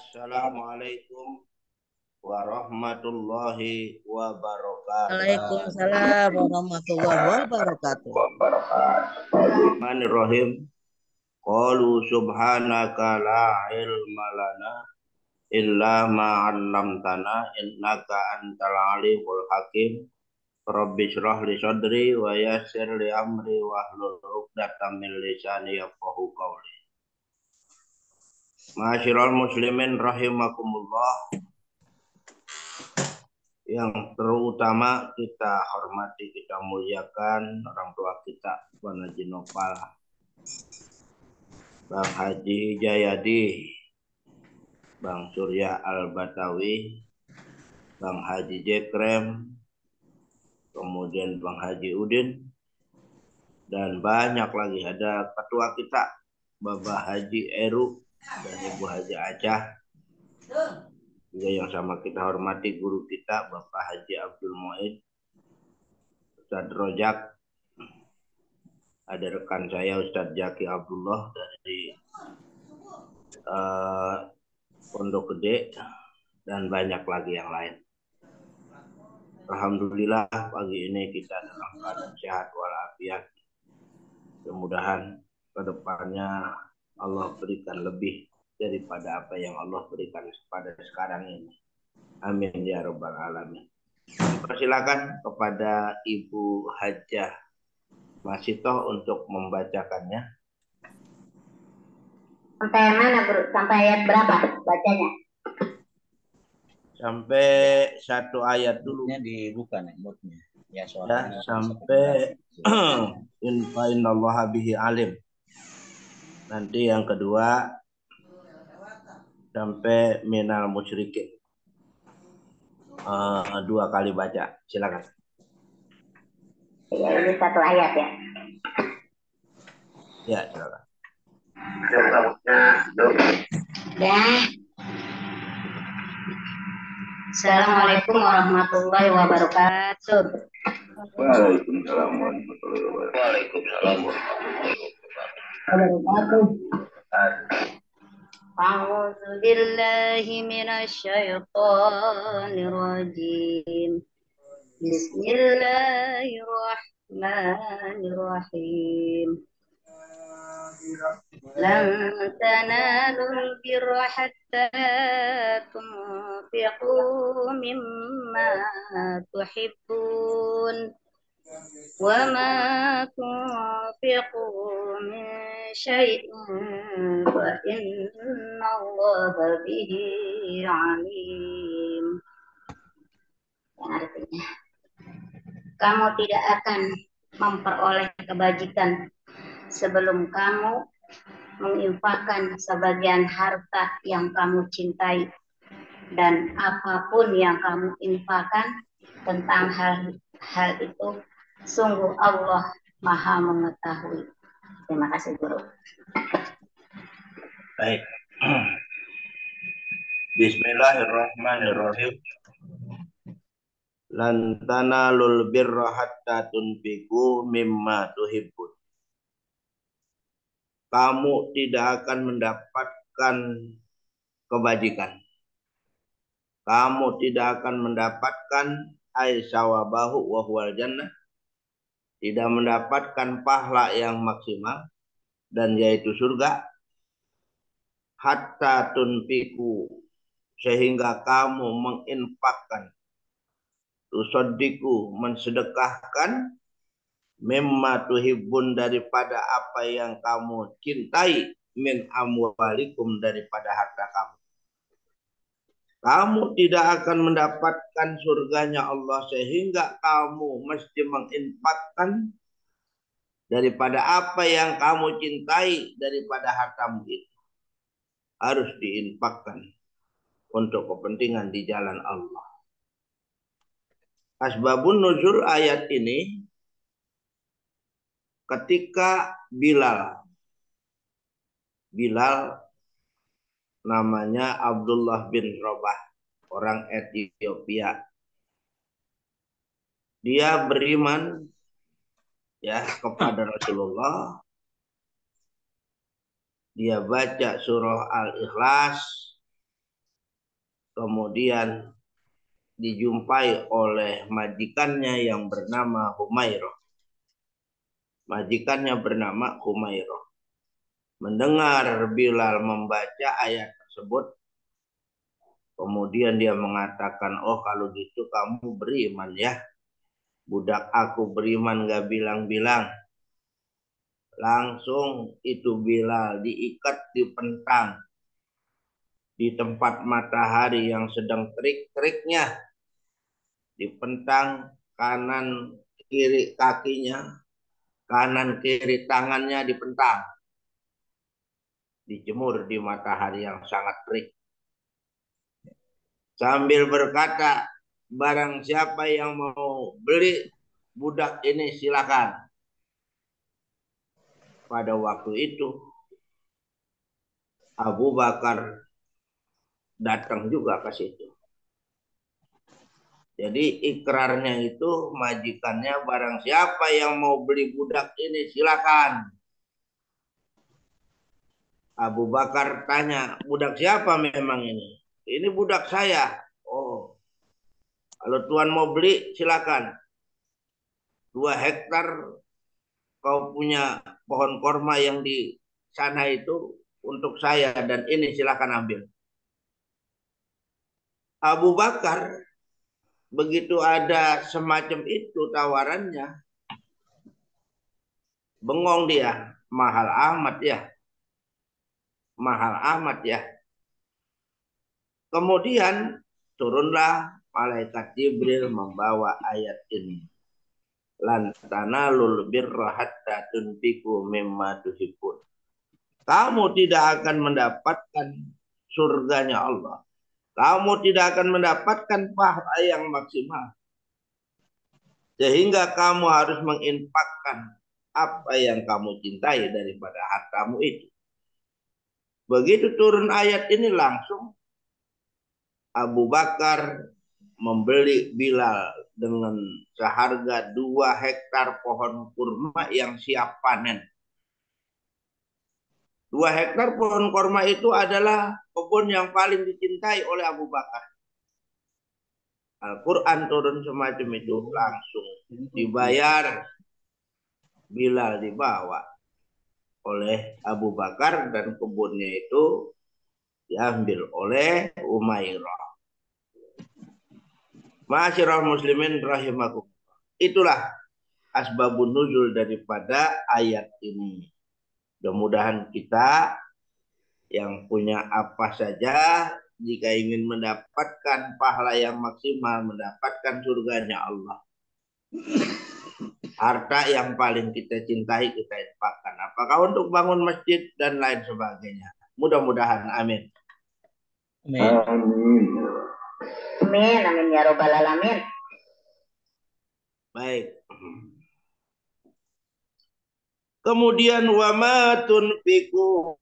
Assalamualaikum warahmatullahi wabarakatuh. Waalaikumsalam warahmatullahi wabarakatuh. Bismillahirrahmanirrahim. Qalu subhanaka la ilma lana illa ma 'allamtana innaka antal alimul hakim. Rabbi shrah li sadri wa yassir li amri wahlul 'uqdatam min lisani yafqahu qawli. Ma'asyiral muslimin rahimakumullah. Yang terutama kita hormati, kita muliakan orang tua kita, Bang Haji Nopal, Bang Haji Jayadi, Bang Surya Al-Batawi, Bang Haji Jekrem, kemudian Bang Haji Udin, dan banyak lagi. Ada ketua kita, Bapak Haji Eru, dan Ibu Haji Acah. Juga yang sama kita hormati guru kita Bapak Haji Abdul Mu'id, Ustadz Rojak, ada rekan saya Ustadz Jaki Abdullah dari Pondok Gede, dan banyak lagi yang lain. Alhamdulillah pagi ini kita dalam keadaan sehat walafiat. Mudah-mudahan kedepannya Allah berikan lebih daripada apa yang Allah berikan pada sekarang ini. Amin ya rabbal alamin. Persilakan kepada Ibu Hajah Masitoh untuk membacakannya. Sampai mana, Bro? Sampai ayat berapa bacanya? Sampai satu ayat dulu. Dibuka nih moodnya. Ya, Sampai innallaha bihi alim. Nanti yang kedua sampai minal musyrikin. 2 kali baca. Silakan. Ya, ini satu ayat ya. Ya, silakan. Ya. Assalamualaikum warahmatullahi wabarakatuh. Waalaikumsalam warahmatullahi wabarakatuh. A'udzu billahi minasy syaithanir rajim. Bismillahirrahmanirrahim. Lan tanalul birra hatta tunfiqu mimma tuhibbun wa ma tunfiqu min syai'in fa innallaha bihi alim. Yang artinya, kamu tidak akan memperoleh kebajikan sebelum kamu menginfakkan sebagian harta yang kamu cintai, dan apapun yang kamu infakkan tentang hal itu, sungguh Allah Maha mengetahui. Terima kasih, Guru. Baik. Bismillahirrahmanirrahim. Lan tanalul birra hatta tunfiqu mimma tuhibbun. Kamu tidak akan mendapatkan kebajikan. Kamu tidak akan mendapatkan aisawabahu wa huwal jannah. Tidak mendapatkan pahala yang maksimal, dan yaitu surga. Hatta tunfiqu, sehingga kamu menginfakkan, tusoddiku, mensedekahkan, mimma tuhibbun, daripada apa yang kamu cintai, min amwalikum, daripada harta kamu. Kamu tidak akan mendapatkan surganya Allah sehingga kamu mesti menginfakkan daripada apa yang kamu cintai daripada hartamu itu. Harus diinfakkan untuk kepentingan di jalan Allah. Asbabun nuzul ayat ini ketika Bilal namanya Abdullah bin Rabah, orang Ethiopia. Dia beriman ya kepada Rasulullah. Dia baca surah Al-Ikhlas, kemudian dijumpai oleh majikannya yang bernama Humairah. Majikannya bernama Humairah. Mendengar Bilal membaca ayat tersebut, kemudian dia mengatakan, oh kalau gitu kamu beriman ya. Budak aku beriman gak bilang-bilang. Langsung itu Bilal diikat di pentang. Di tempat matahari yang sedang terik-teriknya. Dipentang kanan kiri kakinya, kanan kiri tangannya dipentang, dijemur di matahari yang sangat terik, sambil berkata, barang siapa yang mau beli budak ini silakan. Pada waktu itu Abu Bakar datang juga ke situ. Jadi ikrarnya itu majikannya, barang siapa yang mau beli budak ini silakan. Abu Bakar tanya, budak siapa memang ini? Ini budak saya. Oh, kalau Tuhan mau beli silakan. 2 hektar kau punya pohon korma yang di sana itu untuk saya dan ini silakan ambil. Abu Bakar begitu ada semacam itu tawarannya, bengong dia, mahal amat ya. Mahal amat ya. Kemudian turunlah malaikat Jibril membawa ayat ini. Lan tanalul birra hatta tunfiqu mimma tuhibbun. Kamu tidak akan mendapatkan surganya Allah. Kamu tidak akan mendapatkan pahala yang maksimal. Sehingga kamu harus menginfakkan apa yang kamu cintai daripada hartamu itu. Begitu turun ayat ini langsung Abu Bakar membeli Bilal dengan seharga 2 hektar pohon kurma yang siap panen. 2 hektar pohon kurma itu adalah kebun yang paling dicintai oleh Abu Bakar. Al-Quran turun semacam itu, langsung dibayar, Bilal dibawa oleh Abu Bakar dan kebunnya itu diambil oleh Umairah. Ma'asyiral muslimin rahimakumullah. Itulah asbabun nuzul daripada ayat ini. Mudah-mudahan kita yang punya apa saja, jika ingin mendapatkan pahala yang maksimal, mendapatkan surganya Allah, harta yang paling kita cintai kita infakkan. Apakah untuk bangun masjid dan lain sebagainya. Mudah-mudahan. Amin. Amin. Amin. Amin. Amin ya robbal alamin. Baik. Kemudian wa ma tunfiqu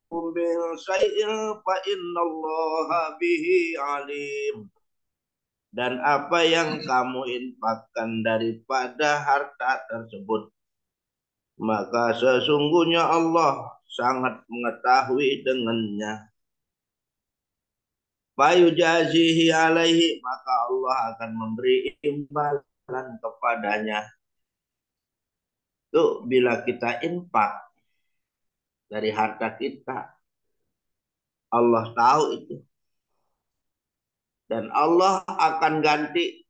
bil syai'in fa innallaha bihi alim. Dan apa yang kamu infakkan daripada harta tersebut, maka sesungguhnya Allah sangat mengetahui dengannya. Fayujazihi alaihi, maka Allah akan memberi imbalan kepadanya. Itu bila kita infak dari harta kita, Allah tahu itu. Dan Allah akan ganti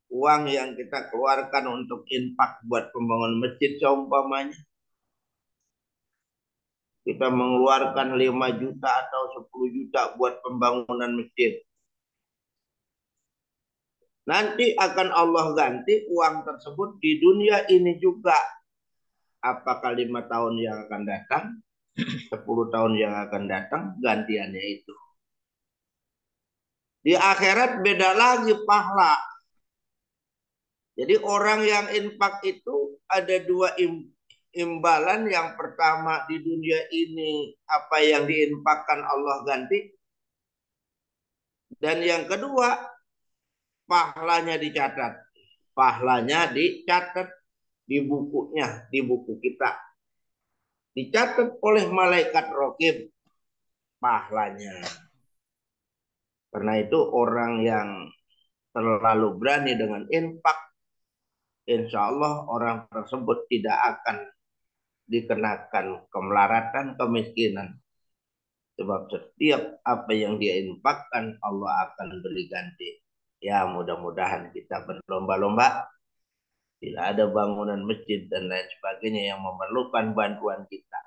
uang yang kita keluarkan untuk infak buat pembangunan masjid seumpamanya. Kita mengeluarkan 5 juta atau 10 juta buat pembangunan masjid. Nanti akan Allah ganti uang tersebut di dunia ini juga. Apakah 5 tahun yang akan datang, 10 tahun yang akan datang, gantiannya itu. Di akhirat beda lagi pahala. Jadi orang yang infak itu ada 2 imbalan. Yang pertama di dunia ini apa yang diinfakkan Allah ganti. Dan yang kedua pahalanya dicatat. Pahalanya dicatat di bukunya, di buku kita. Dicatat oleh malaikat raqib pahalanya. Karena itu orang yang terlalu berani dengan infak, insya Allah orang tersebut tidak akan dikenakan kemelaratan, kemiskinan. Sebab setiap apa yang dia infakkan Allah akan beri ganti. Ya mudah-mudahan kita berlomba-lomba. Bila ada bangunan masjid dan lain sebagainya yang memerlukan bantuan kita.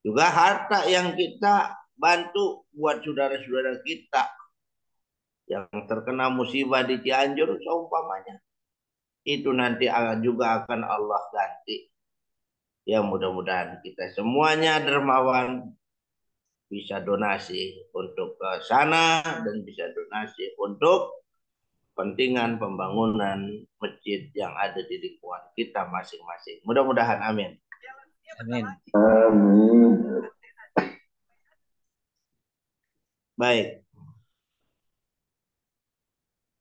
Juga harta yang kita bantu buat saudara-saudara kita yang terkena musibah di Cianjur seumpamanya. Itu nanti juga akan Allah ganti. Ya mudah-mudahan kita semuanya dermawan, bisa donasi untuk ke sana dan bisa donasi untuk kepentingan pembangunan masjid yang ada di lingkungan kita masing-masing. Mudah-mudahan amin. Amin. Baik.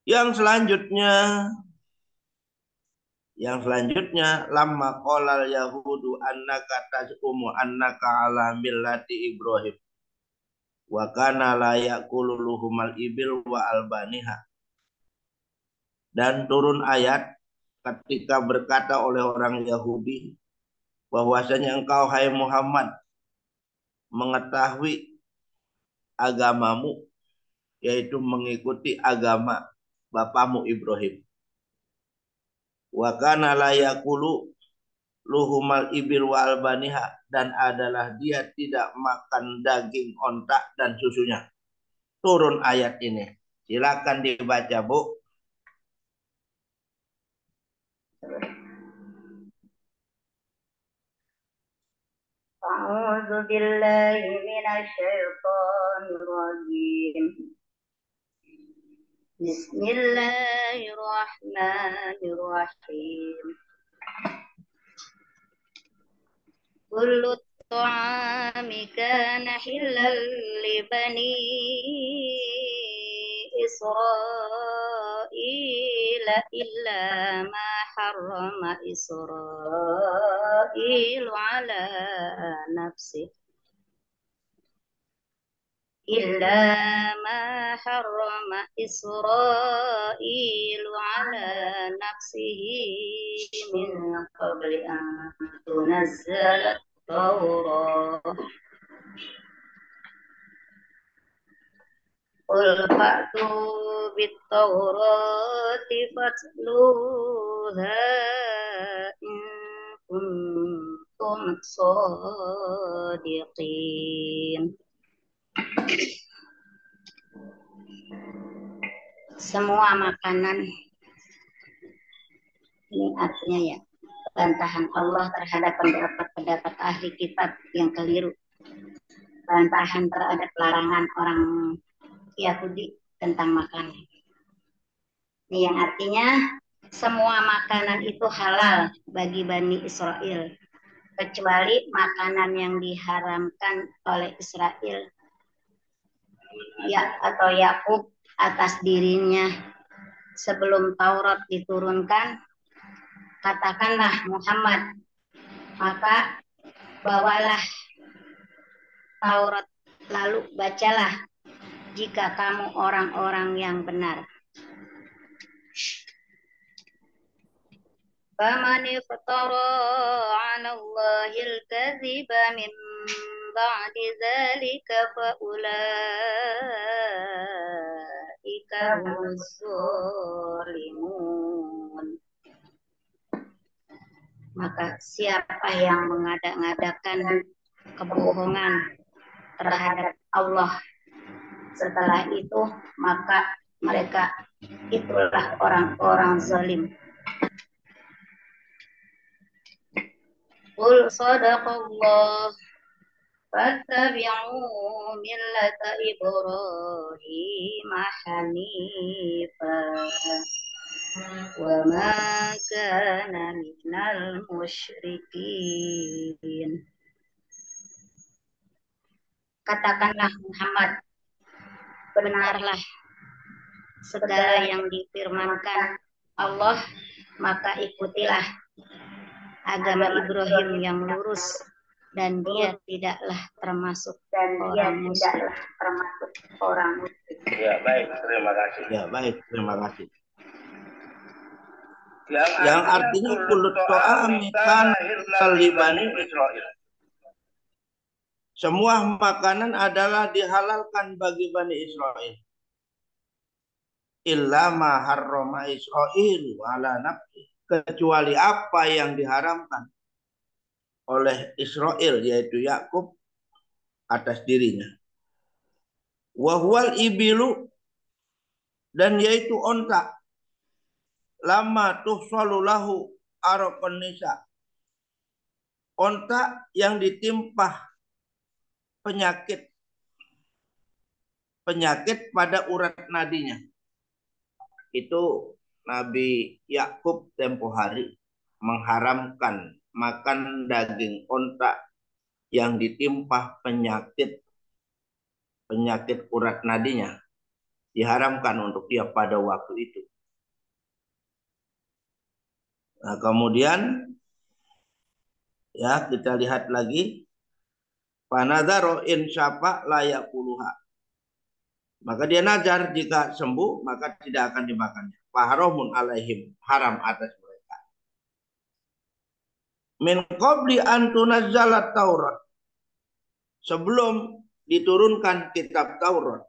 Yang selanjutnya lamma qala yahudu annaka tazumu annaka ala millati Ibrahim wa kana la yaqulu luhumal ibil wa albaniha. Dan turun ayat ketika berkata oleh orang Yahudi bahwasanya engkau hai Muhammad mengetahui agamamu, yaitu mengikuti agama bapamu Ibrahim. Wa kana la yaqulu luhumal ibil wa albaniha, dan adalah dia tidak makan daging onta dan susunya. Turun ayat ini. Silakan dibaca, Bu. A'udzu billahi minasyaitonir rajim. Bismillahirrahmanirrahim. Kullu ta'ami kana halal li bani Israil illa ma harrama Israil ala nafsi min qabli an tunazzala Taurat. Qul fa'tu bit-Taurati fatluha in kuntum shadiqin. Semua makanan, ini artinya ya bantahan Allah terhadap pendapat ahli kitab yang keliru, bantahan terhadap larangan orang Yahudi tentang makanan. Ini yang artinya semua makanan itu halal bagi Bani Israel, kecuali makanan yang diharamkan oleh Israel ya atau Yakub atas dirinya sebelum Taurat diturunkan. Katakanlah Muhammad, maka bawalah Taurat lalu bacalah jika kamu orang-orang yang benar. Faman iftara 'ala Allahil kadhiba min ba'di dzalika fa ulaika humuz zalimun. Maka siapa yang mengada-ngadakan kebohongan terhadap Allah setelah itu, maka mereka itulah orang-orang zalim. Qul sadaqallah fattabi'u millata Ibrahim hanifan wa ma kana minal musyrikin. Katakanlah Muhammad, benarlah segala yang difirmankan Allah, maka ikutilah agama Ibrahim yang lurus dan dia tidaklah termasuk orang musyrik. Ya, baik, terima kasih. Ya, baik, terima kasih. Yang artinya kulut to'ami kan Bani Israel. Semua makanan adalah dihalalkan bagi Bani Israel. Illa ma harrama Israel ala nafsi. Kecuali apa yang diharamkan oleh Israel, yaitu Yakub, atas dirinya. Wahwal ibilu, dan yaitu onta. Lama tuhsalu lahu araqan nisa. Onta yang ditimpah penyakit pada urat nadinya. Itu Nabi Yakub tempo hari mengharamkan makan daging onta yang ditimpah penyakit urat nadinya. Diharamkan untuk dia pada waktu itu. Nah, kemudian ya kita lihat lagi, panadzaro in syafa layak puluha. Maka dia nazar jika sembuh maka tidak akan dimakannya. Faharamun alaihim, haram atas mereka. Min qabli an tunazzalat Taurat. Sebelum diturunkan kitab Taurat.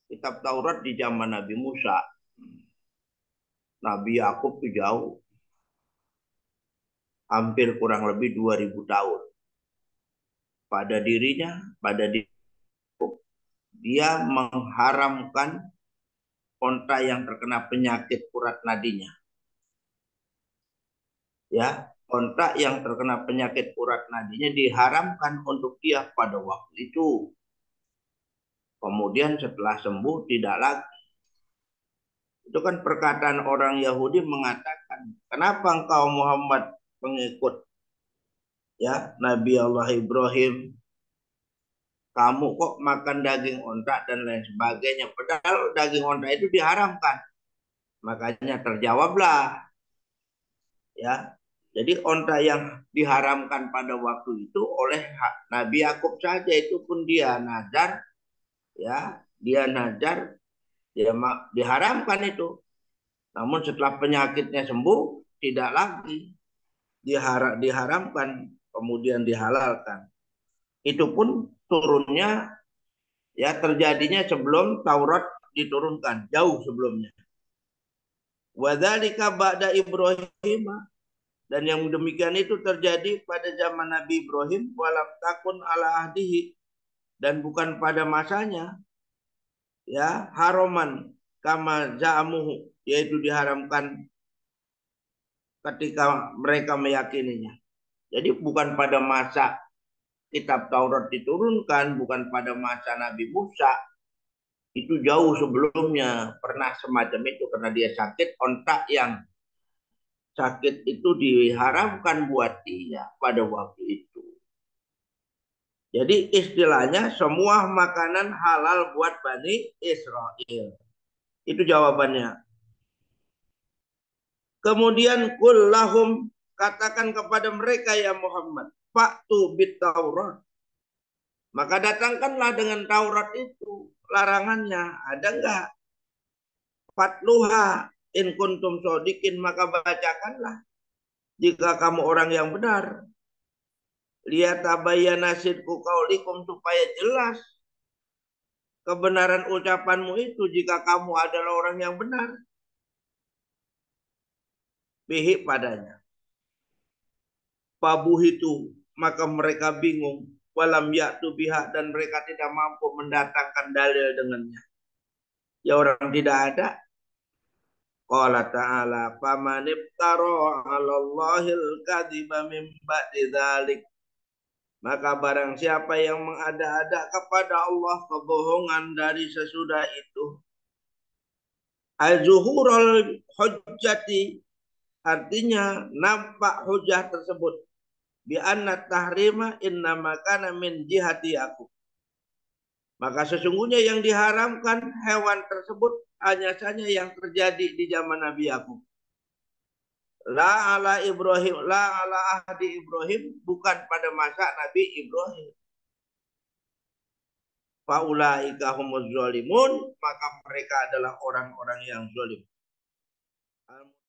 Kitab Taurat di zaman Nabi Musa. Nabi Yakub itu jauh. Hampir kurang lebih 2000 tahun. Pada dirinya, dia mengharamkan onta yang terkena penyakit urat nadinya. Ya, onta yang terkena penyakit urat nadinya diharamkan untuk dia pada waktu itu. Kemudian setelah sembuh tidak lagi. Itu kan perkataan orang Yahudi mengatakan, kenapa engkau Muhammad pengikut ya Nabi Allah Ibrahim, kamu kok makan daging onta dan lain sebagainya, padahal daging onta itu diharamkan. Makanya terjawablah ya, jadi onta yang diharamkan pada waktu itu oleh Nabi Yakub saja, itu pun dia nazar ya, dia nazar, dia diharamkan itu. Namun setelah penyakitnya sembuh tidak lagi diharamkan, kemudian dihalalkan. Itu pun turunnya ya terjadinya sebelum Taurat diturunkan, jauh sebelumnya. Wadzalika ba'da Ibrahim, dan yang demikian itu terjadi pada zaman Nabi Ibrahim, walam takun ala ahdihi, dan bukan pada masanya ya haroman kama za'amuhu, yaitu diharamkan ketika mereka meyakininya. Jadi bukan pada masa kitab Taurat diturunkan, bukan pada masa Nabi Musa, itu jauh sebelumnya pernah semacam itu, karena dia sakit. Onta yang sakit itu diharamkan buat dia pada waktu itu. Jadi istilahnya semua makanan halal buat Bani Israel. Itu jawabannya. Kemudian kul lahum, katakan kepada mereka ya Muhammad, fa'tu bit Taurat. Maka datangkanlah dengan Taurat itu. Larangannya ada enggak? Fatluha in kuntum sodikin, maka bacakanlah jika kamu orang yang benar. Liyatabayyana sidqu qaulikum, supaya jelas kebenaran ucapanmu itu jika kamu adalah orang yang benar. Bihi padanya. Fabuhitu, maka mereka bingung. Walam ya'tu biha, dan mereka tidak mampu mendatangkan dalil dengannya. Ya orang tidak ada. Qala ta'ala, faman iftara 'ala Allahil kadhiba min ba'di dzalik. Maka barang siapa yang mengada-ada kepada Allah kebohongan dari sesudah itu. Al-zuhurul hujjati, artinya nampak hujah tersebut. Bi anna tahrima innama kana min jihati Yakub. Maka sesungguhnya yang diharamkan hewan tersebut hanya saja yang terjadi di zaman Nabi Yakub. La ala Ibrahim, la ala ahdi Ibrahim, bukan pada masa Nabi Ibrahim. Faulaika humuz zalimun, maka mereka adalah orang-orang yang zalim.